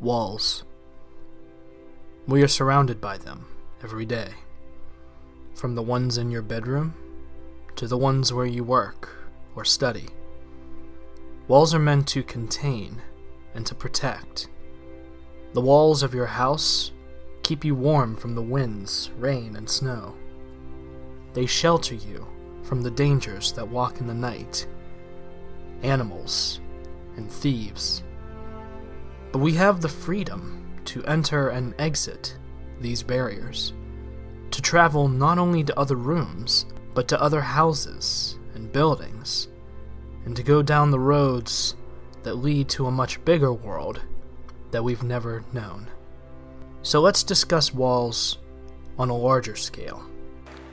Walls. We are surrounded by them every day, from the ones in your bedroom to the ones where you work or study. Walls are meant to contain and to protect. The walls of your house keep you warm from the winds, rain, and snow. They shelter you from the dangers that walk in the night, animals, and thieves. But we have the freedom to enter and exit these barriers, to travel not only to other rooms, but to other houses and buildings, and to go down the roads that lead to a much bigger world that we've never known. So let's discuss walls on a larger scale.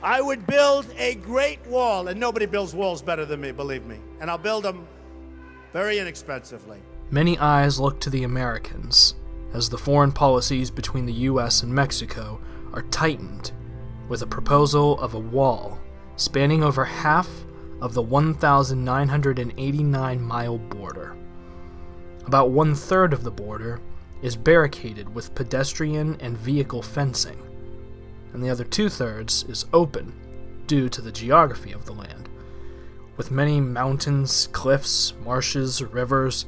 I would build a great wall, and nobody builds walls better than me, believe me. And I'll build them very inexpensively. Many eyes look to the Americans as the foreign policies between the US and Mexico are tightened with a proposal of a wall spanning over half of the 1,989-mile border. About 1/3 of the border is barricaded with pedestrian and vehicle fencing, and the other 2/3 is open due to the geography of the land, with many mountains, cliffs, marshes, rivers,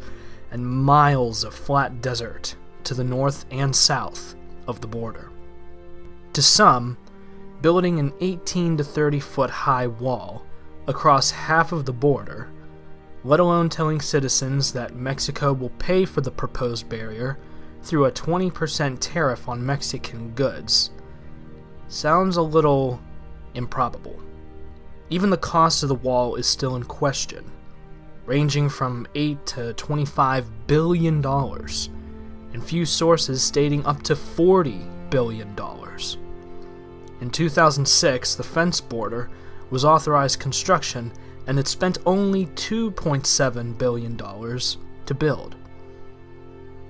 and miles of flat desert to the north and south of the border. To some, building an 18 to 30 foot high wall across half of the border, let alone telling citizens that Mexico will pay for the proposed barrier through a 20% tariff on Mexican goods, sounds a little improbable. Even the cost of the wall is still in question, ranging from $8 to $25 billion, and few sources stating up to $40 billion. In 2006, the fence border was authorized construction, and it spent only $2.7 billion to build.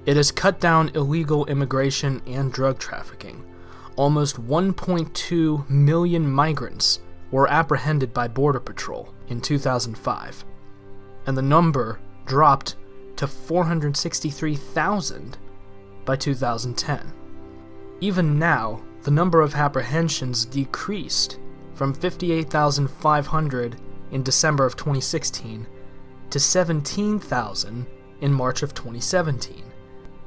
It has cut down illegal immigration and drug trafficking. Almost 1.2 million migrants were apprehended by Border Patrol in 2005, and the number dropped to 463,000 by 2010. Even now, the number of apprehensions decreased from 58,500 in December of 2016 to 17,000 in March of 2017,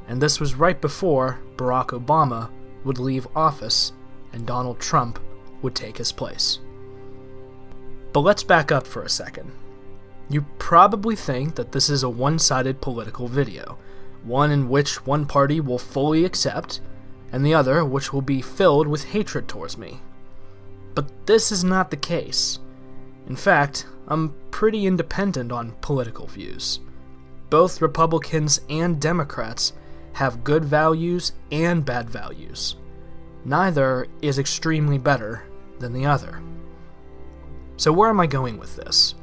and this was right before Barack Obama would leave office and Donald Trump would take his place. But let's back up for a second. You probably think that this is a one-sided political video, one in which one party will fully accept, and the other which will be filled with hatred towards me. But this is not the case. In fact, I'm pretty independent on political views. Both Republicans and Democrats have good values and bad values. Neither is extremely better than the other. So where am I going with this?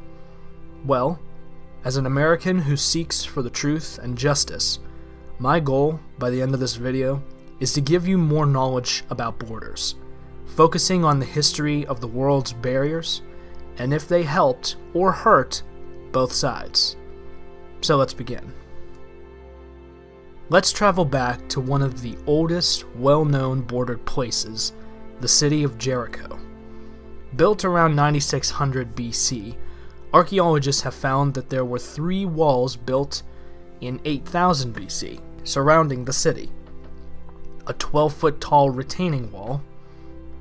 Well, as an American who seeks for the truth and justice, my goal by the end of this video is to give you more knowledge about borders, focusing on the history of the world's barriers, and if they helped or hurt both sides. So let's begin. Let's travel back to one of the oldest, well-known bordered places, the city of Jericho. Built around 9600 BC, archaeologists have found that there were 3 walls built in 8000 BC surrounding the city. A 12-foot tall retaining wall,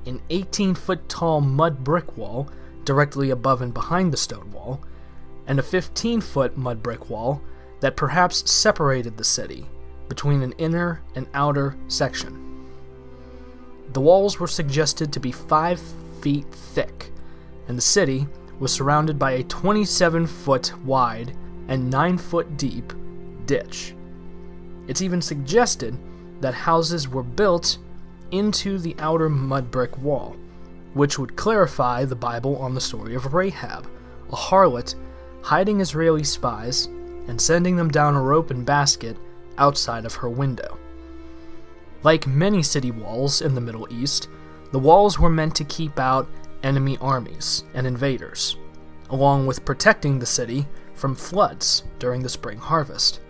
an 18-foot tall mud brick wall directly above and behind the stone wall, and a 15-foot mud brick wall that perhaps separated the city between an inner and outer section. The walls were suggested to be 5 feet thick, and the city was surrounded by a 27-foot wide and 9-foot deep ditch. It's even suggested that houses were built into the outer mud brick wall, which would clarify the Bible on the story of Rahab, a harlot hiding Israeli spies and sending them down a rope and basket outside of her window. Like many city walls in the Middle East, the walls were meant to keep out enemy armies and invaders, along with protecting the city from floods during the spring harvest.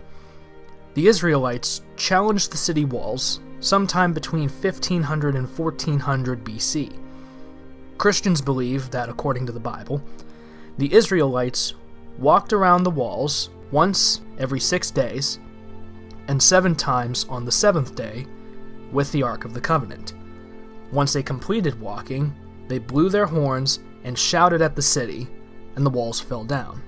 The Israelites challenged the city walls sometime between 1500 and 1400 BC. Christians believe that, according to the Bible, the Israelites walked around the walls once every 6 days and 7 times on the 7th day with the Ark of the Covenant. Once they completed walking, they blew their horns and shouted at the city, and the walls fell down.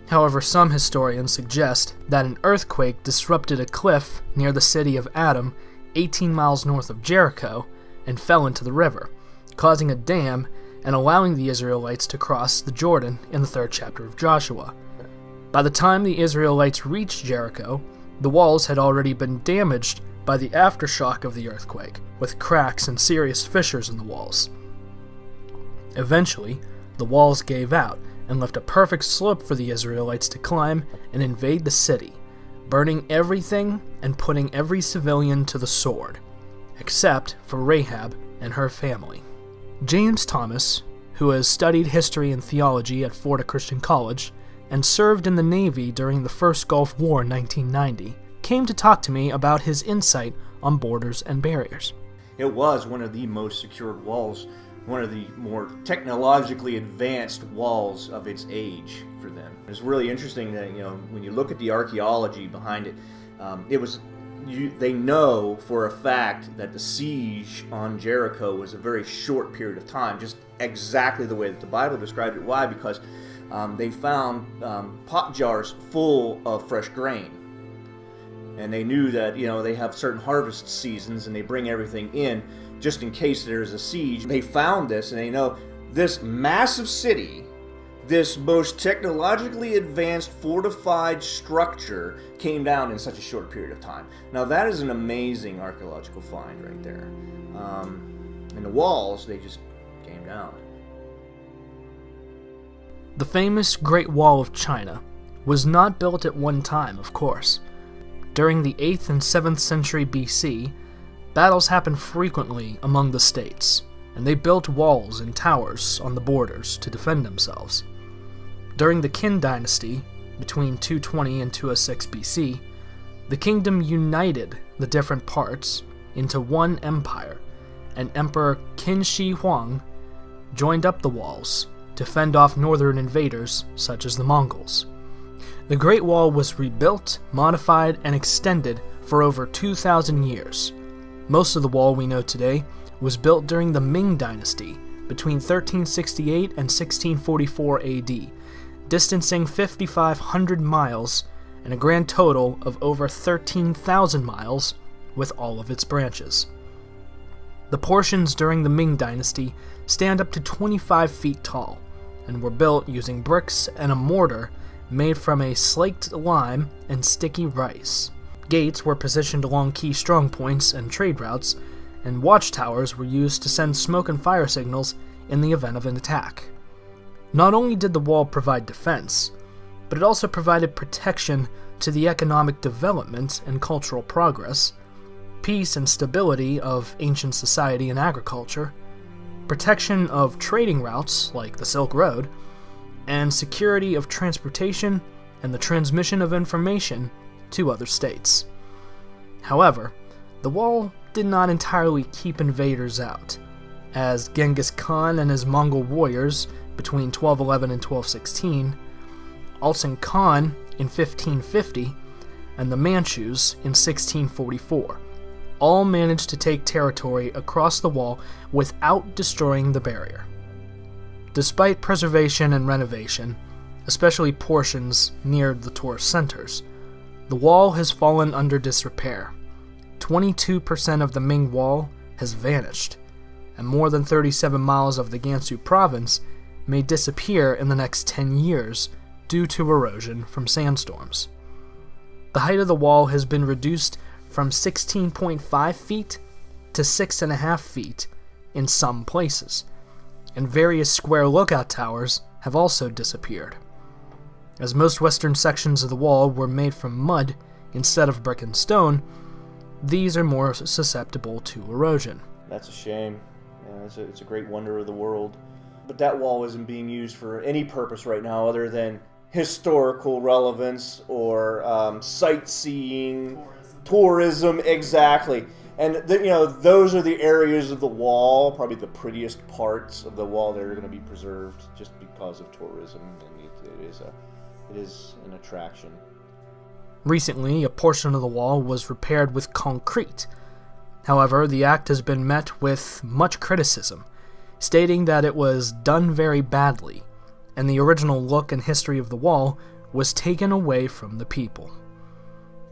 However, some historians suggest that an earthquake disrupted a cliff near the city of Adam, 18 miles north of Jericho, and fell into the river, causing a dam and allowing the Israelites to cross the Jordan in the 3rd chapter of Joshua. By the time the Israelites reached Jericho, the walls had already been damaged by the aftershock of the earthquake, with cracks and serious fissures in the walls. Eventually, the walls gave out and left a perfect slope for the Israelites to climb and invade the city, burning everything and putting every civilian to the sword, except for Rahab and her family. James Thomas, who has studied history and theology at Florida Christian College and served in the Navy during the First Gulf War in 1990, came to talk to me about his insight on borders and barriers. It was one of the most secured walls, one of the more technologically advanced walls of its age for them. It's really interesting that, when you look at the archaeology behind it, they know for a fact that the siege on Jericho was a very short period of time, just exactly the way that the Bible described it. Why? Because they found pot jars full of fresh grain. And they knew that, they have certain harvest seasons and they bring everything in just in case there's a siege. They found this, and they know this massive city, this most technologically advanced fortified structure came down in such a short period of time. Now that is an amazing archaeological find right there. And the walls, they just came down. The famous Great Wall of China was not built at one time, of course. During the 8th and 7th century BC, battles happened frequently among the states, and they built walls and towers on the borders to defend themselves. During the Qin dynasty, between 220 and 206 BC, the kingdom united the different parts into one empire, and Emperor Qin Shi Huang joined up the walls to fend off northern invaders such as the Mongols. The Great Wall was rebuilt, modified, and extended for over 2,000 years. Most of the wall we know today was built during the Ming Dynasty between 1368 and 1644 AD, distancing 5,500 miles and a grand total of over 13,000 miles with all of its branches. The portions during the Ming Dynasty stand up to 25 feet tall and were built using bricks and a mortar made from a slaked lime and sticky rice. Gates were positioned along key strong points and trade routes, and watchtowers were used to send smoke and fire signals in the event of an attack. Not only did the wall provide defense, but it also provided protection to the economic development and cultural progress, peace and stability of ancient society and agriculture, protection of trading routes like the Silk Road, and security of transportation and the transmission of information to other states. However, the wall did not entirely keep invaders out, as Genghis Khan and his Mongol warriors between 1211 and 1216, Ulsan Khan in 1550, and the Manchus in 1644, all managed to take territory across the wall without destroying the barrier. Despite preservation and renovation, especially portions near the tourist centers, the wall has fallen under disrepair. 22% of the Ming Wall has vanished, and more than 37 miles of the Gansu province may disappear in the next 10 years due to erosion from sandstorms. The height of the wall has been reduced from 16.5 feet to 6.5 feet in some places, and various square lookout towers have also disappeared. As most western sections of the wall were made from mud instead of brick and stone, these are more susceptible to erosion. That's a shame. Yeah, it's a great wonder of the world. But that wall isn't being used for any purpose right now other than historical relevance or sightseeing, tourism, exactly. And those are the areas of the wall, probably the prettiest parts of the wall that are going to be preserved just because of tourism, and it is an attraction. Recently, a portion of the wall was repaired with concrete. However, the act has been met with much criticism, stating that it was done very badly, and the original look and history of the wall was taken away from the people.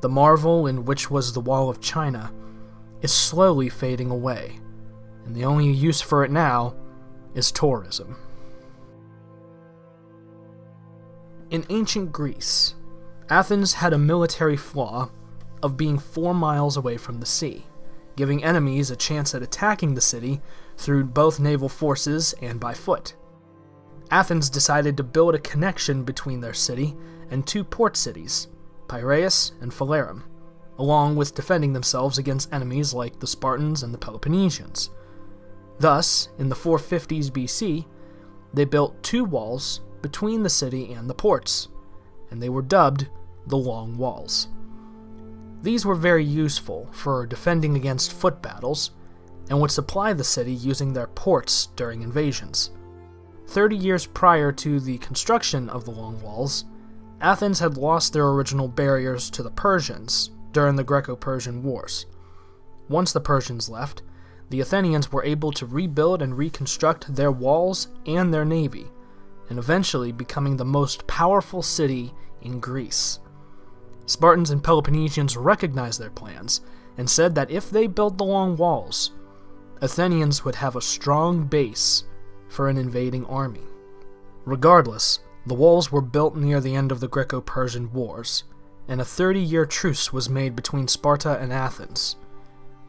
The marvel in which was the Wall of China is slowly fading away, and the only use for it now is tourism. In ancient Greece, Athens had a military flaw of being 4 miles away from the sea, giving enemies a chance at attacking the city through both naval forces and by foot. Athens decided to build a connection between their city and 2 port cities, Piraeus and Phalerum, along with defending themselves against enemies like the Spartans and the Peloponnesians. Thus, in the 450s BC, they built 2 walls between the city and the ports, and they were dubbed the Long Walls. These were very useful for defending against foot battles, and would supply the city using their ports during invasions. 30 years prior to the construction of the Long Walls, Athens had lost their original barriers to the Persians during the Greco-Persian Wars. Once the Persians left, the Athenians were able to rebuild and reconstruct their walls and their navy, and eventually becoming the most powerful city in Greece. Spartans and Peloponnesians recognized their plans and said that if they built the Long Walls, Athenians would have a strong base for an invading army. Regardless, the walls were built near the end of the Greco-Persian Wars, and a 30-year truce was made between Sparta and Athens.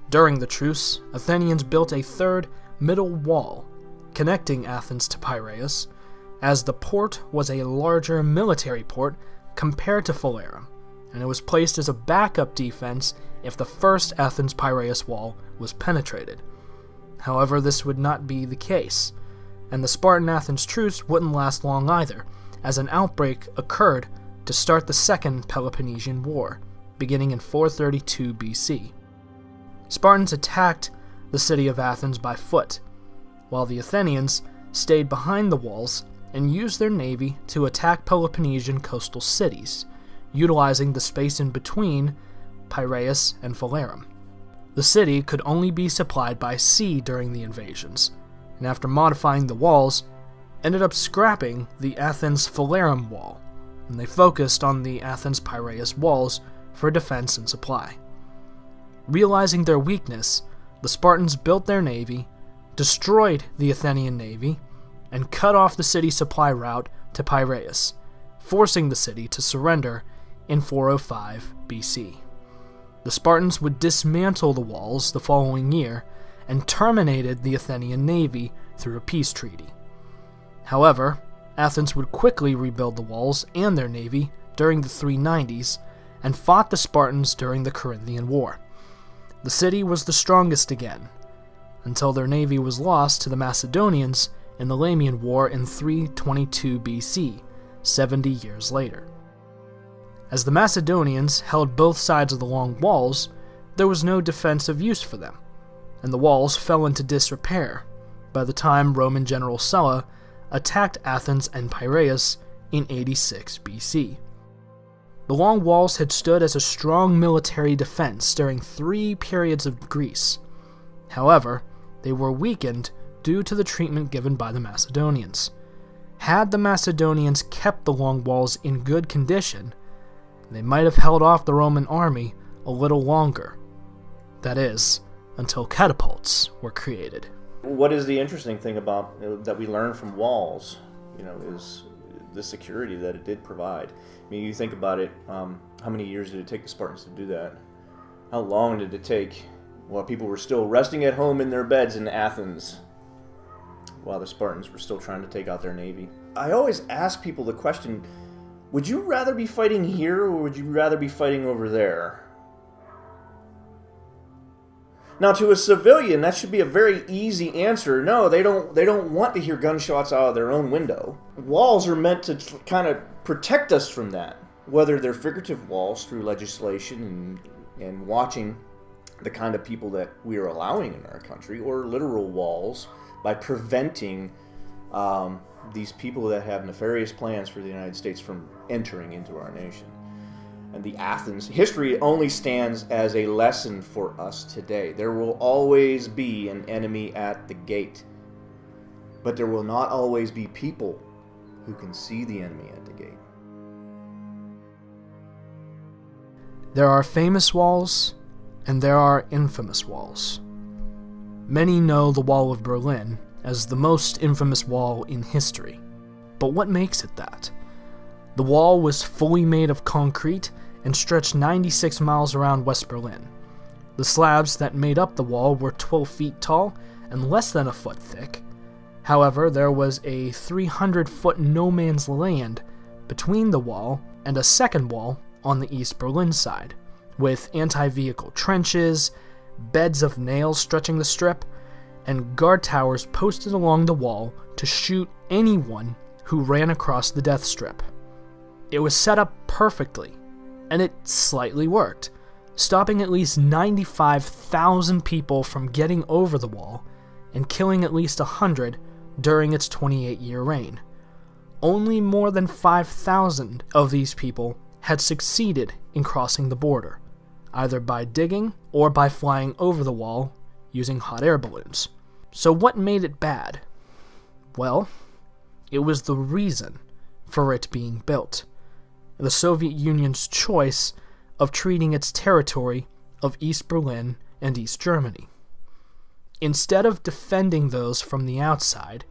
During the truce, Athenians built a third middle wall, connecting Athens to Piraeus, as the port was a larger military port compared to Phalerum, and it was placed as a backup defense if the first Athens-Piraeus wall was penetrated. However, this would not be the case, and the Spartan-Athens truce wouldn't last long either, as an outbreak occurred to start the Second Peloponnesian War, beginning in 432 BC. Spartans attacked the city of Athens by foot, while the Athenians stayed behind the walls and used their navy to attack Peloponnesian coastal cities, utilizing the space in between Piraeus and Phalerum. The city could only be supplied by sea during the invasions, and after modifying the walls, ended up scrapping the Athens-Phalerum wall, and they focused on the Athens-Piraeus walls for defense and supply. Realizing their weakness, the Spartans built their navy, destroyed the Athenian navy, and cut off the city's supply route to Piraeus, forcing the city to surrender in 405 BC. The Spartans would dismantle the walls the following year and terminated the Athenian navy through a peace treaty. However, Athens would quickly rebuild the walls and their navy during the 390s and fought the Spartans during the Corinthian War. The city was the strongest again, until their navy was lost to the Macedonians in the Lamian War in 322 BC, 70 years later. As the Macedonians held both sides of the Long Walls, there was no defensive use for them, and the walls fell into disrepair by the time Roman general Sulla attacked Athens and Piraeus in 86 BC. The Long Walls had stood as a strong military defense during 3 periods of Greece. However, they were weakened due to the treatment given by the Macedonians. Had the Macedonians kept the Long Walls in good condition, they might have held off the Roman army a little longer. That is, until catapults were created. What is the interesting thing about that we learn from walls, is the security that it did provide. I mean, you think about it, how many years did it take the Spartans to do that? How long did it take while people were still resting at home in their beds in Athens, while the Spartans were still trying to take out their navy? I always ask people the question, would you rather be fighting here or would you rather be fighting over there? Now, to a civilian, that should be a very easy answer. No, they don't want to hear gunshots out of their own window. Walls are meant to kind of protect us from that, whether they're figurative walls through legislation and watching the kind of people that we are allowing in our country, or literal walls by preventing these people that have nefarious plans for the United States from entering into our nation. And the Athens history only stands as a lesson for us today. There will always be an enemy at the gate, but there will not always be people who can see the enemy at the gate. There are famous walls, and there are infamous walls. Many know the Wall of Berlin as the most infamous wall in history. But what makes it that? The wall was fully made of concrete and stretched 96 miles around West Berlin. The slabs that made up the wall were 12 feet tall and less than a foot thick. However, there was a 300-foot no man's land between the wall and a second wall on the East Berlin side, with anti-vehicle trenches, beds of nails stretching the strip, and guard towers posted along the wall to shoot anyone who ran across the death strip. It was set up perfectly, and it slightly worked, stopping at least 95,000 people from getting over the wall and killing at least 100 during its 28-year reign. Only more than 5,000 of these people had succeeded in crossing the border, either by digging or by flying over the wall using hot air balloons. So what made it bad? Well, it was the reason for it being built. The Soviet Union's choice of treating its territory of East Berlin and East Germany. Instead of defending those from the outside,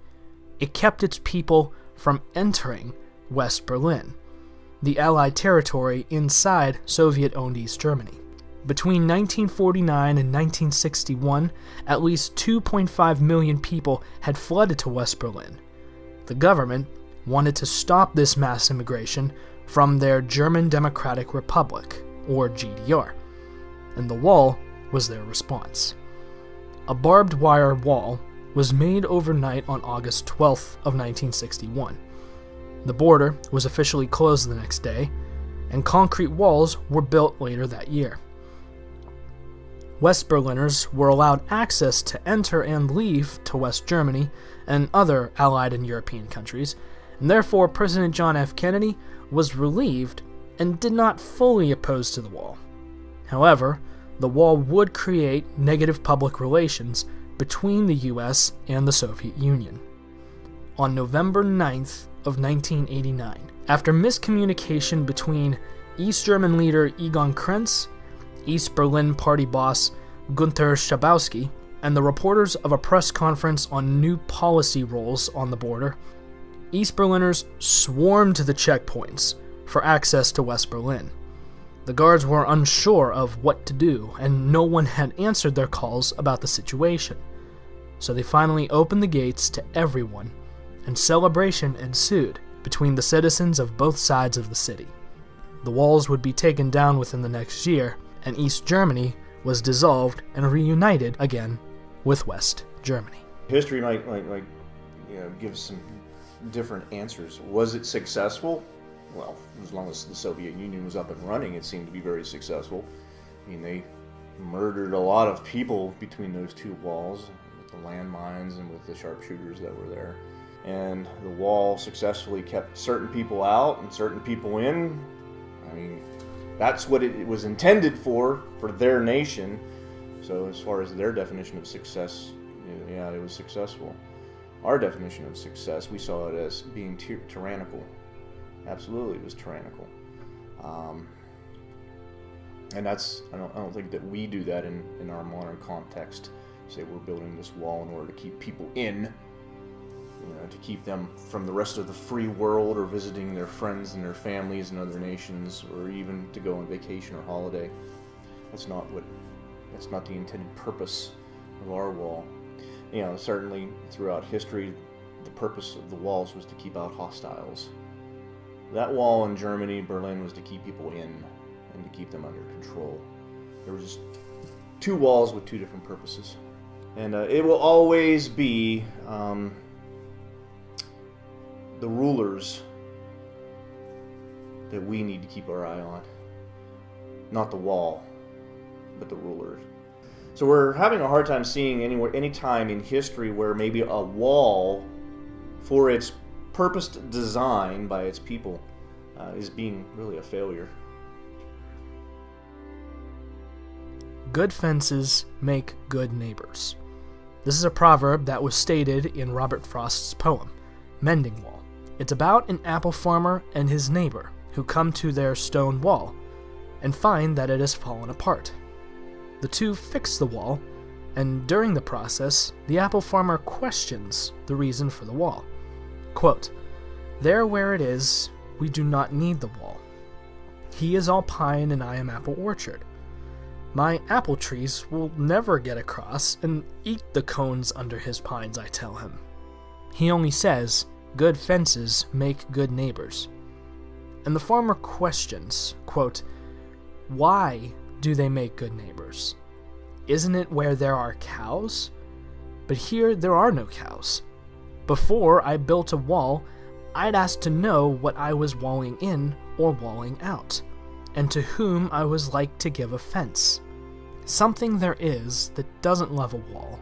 it kept its people from entering West Berlin, the Allied territory inside Soviet-owned East Germany. Between 1949 and 1961, at least 2.5 million people had flooded to West Berlin. The government wanted to stop this mass immigration from their German Democratic Republic, or GDR, and the wall was their response. A barbed wire wall was made overnight on August 12th of 1961. The border was officially closed the next day, and concrete walls were built later that year. West Berliners were allowed access to enter and leave to West Germany and other Allied and European countries, and therefore President John F. Kennedy was relieved and did not fully oppose to the wall. However, the wall would create negative public relations between the US and the Soviet Union. On November 9th of 1989, after miscommunication between East German leader Egon Krenz, East Berlin party boss Günter Schabowski, and the reporters of a press conference on new policy roles on the border, East Berliners swarmed to the checkpoints for access to West Berlin. The guards were unsure of what to do, and no one had answered their calls about the situation. So they finally opened the gates to everyone, and celebration ensued between the citizens of both sides of the city. The walls would be taken down within the next year, and East Germany was dissolved and reunited again with West Germany. History might give some different answers. Was it successful? Well, as long as the Soviet Union was up and running, it seemed to be very successful. I mean, they murdered a lot of people between those two walls, with the landmines and with the sharpshooters that were there. And the wall successfully kept certain people out and certain people in. I mean, that's what it was intended for their nation. So as far as their definition of success, yeah, it was successful. Our definition of success, we saw it as being tyrannical. Absolutely, it was tyrannical. And that's, I don't think that we do that in our modern context. Say we're building this wall in order to keep people in, to keep them from the rest of the free world or visiting their friends and their families in other nations, or even to go on vacation or holiday. That's not the intended purpose of our wall. Certainly throughout history, the purpose of the walls was to keep out hostiles. That wall in Germany, Berlin, was to keep people in and to keep them under control. There was just two walls with two different purposes. And it will always be the rulers that we need to keep our eye on. Not the wall, but the rulers. So we're having a hard time seeing any time in history where maybe a wall, for its purposed design by its people, is being really a failure. Good fences make good neighbors. This is a proverb that was stated in Robert Frost's poem, Mending Wall. It's about an apple farmer and his neighbor who come to their stone wall and find that it has fallen apart. The two fix the wall, and during the process, the apple farmer questions the reason for the wall. Quote, "There where it is, we do not need the wall. He is all pine and I am apple orchard. My apple trees will never get across and eat the cones under his pines, I tell him. He only says, good fences make good neighbors." And the farmer questions, quote, "Why do they make good neighbors? Isn't it where there are cows? But here there are no cows. Before I built a wall, I'd ask to know what I was walling in or walling out, and to whom I was like to give a fence. Something there is that doesn't love a wall,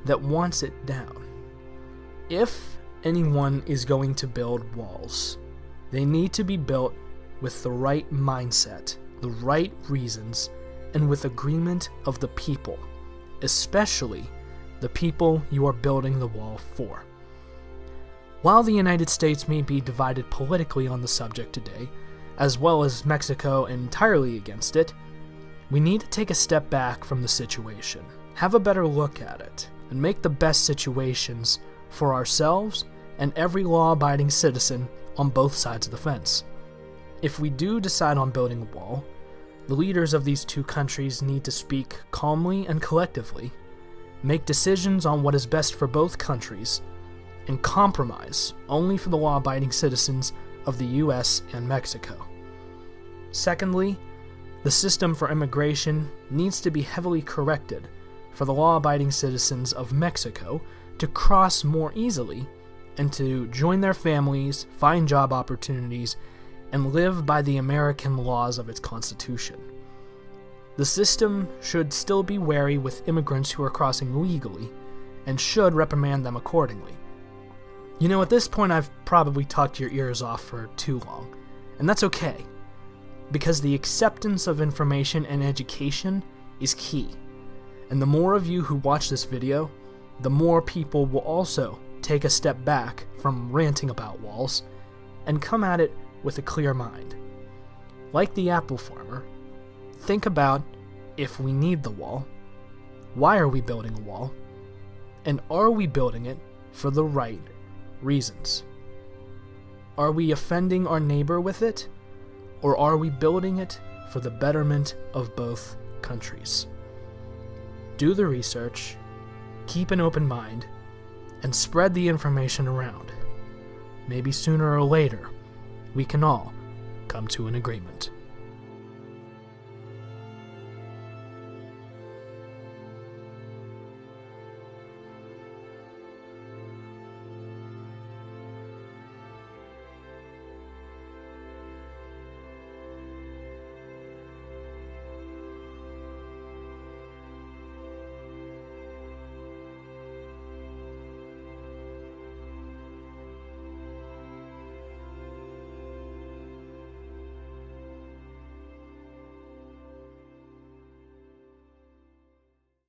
that wants it down. If anyone is going to build walls, they need to be built with the right mindset, the right reasons, and with agreement of the people, especially the people you are building the wall for. While the United States may be divided politically on the subject today, as well as Mexico entirely against it, we need to take a step back from the situation, have a better look at it, and make the best situations for ourselves and every law-abiding citizen on both sides of the fence. If we do decide on building a wall, the leaders of these two countries need to speak calmly and collectively, make decisions on what is best for both countries, and compromise only for the law-abiding citizens of the US and Mexico. Secondly, the system for immigration needs to be heavily corrected for the law-abiding citizens of Mexico to cross more easily and to join their families, find job opportunities, and live by the American laws of its Constitution. The system should still be wary with immigrants who are crossing legally, and should reprimand them accordingly. You know, at this point I've probably talked your ears off for too long, and that's okay, because the acceptance of information and education is key, and the more of you who watch this video, the more people will also take a step back from ranting about walls, and come at it with a clear mind. Like the apple farmer, think about if we need the wall, why are we building a wall, and are we building it for the right reasons? Are we offending our neighbor with it, or are we building it for the betterment of both countries? Do the research, keep an open mind, and spread the information around. Maybe sooner or later, we can all come to an agreement.